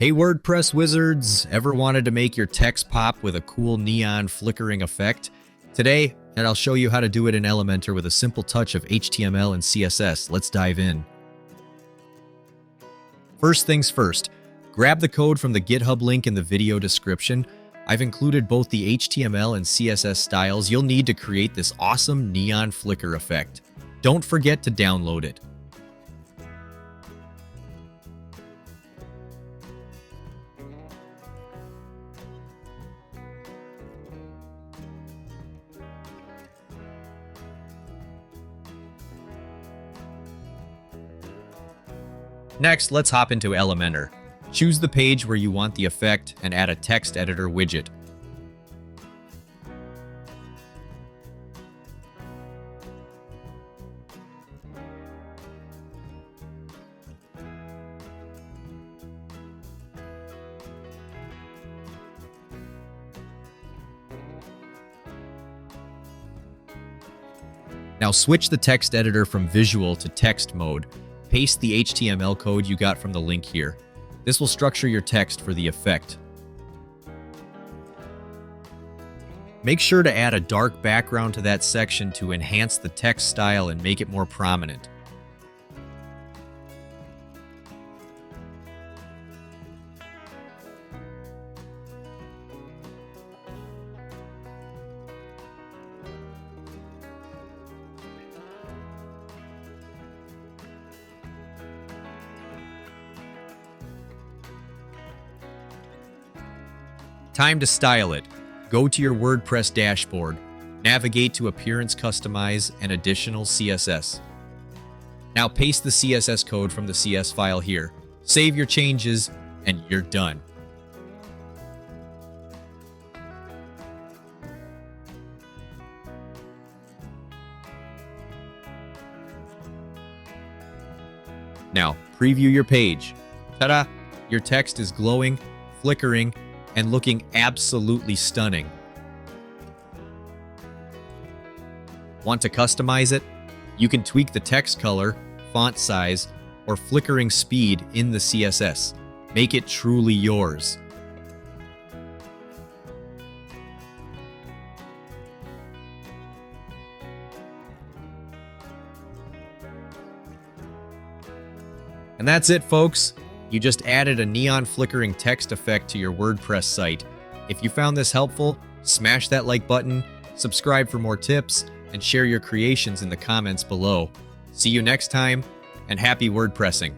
Hey WordPress wizards, ever wanted to make your text pop with a cool neon flickering effect? Today, I'll show you how to do it in Elementor with a simple touch of HTML and CSS. Let's dive in. First things first, grab the code from the GitHub link in the video description. I've included both the HTML and CSS styles you'll need to create this awesome neon flicker effect. Don't forget to download it. Next, let's hop into Elementor. Choose the page where you want the effect and add a text editor widget. Now switch the text editor from visual to text mode. Paste the HTML code you got from the link here. This will structure your text for the effect. Make sure to add a dark background to that section to enhance the text style and make it more prominent. Time to style it. Go to your WordPress dashboard, navigate to Appearance Customize and Additional CSS. Now paste the CSS code from the CS file here. Save your changes, and you're done. Now, preview your page. Ta-da! Your text is glowing, flickering, and looking absolutely stunning. Want to customize it? You can tweak the text color, font size, or flickering speed in the CSS. Make it truly yours. And that's it, folks. You just added a neon flickering text effect to your WordPress site. If you found this helpful, smash that like button, subscribe for more tips, and share your creations in the comments below. See you next time, and happy WordPressing!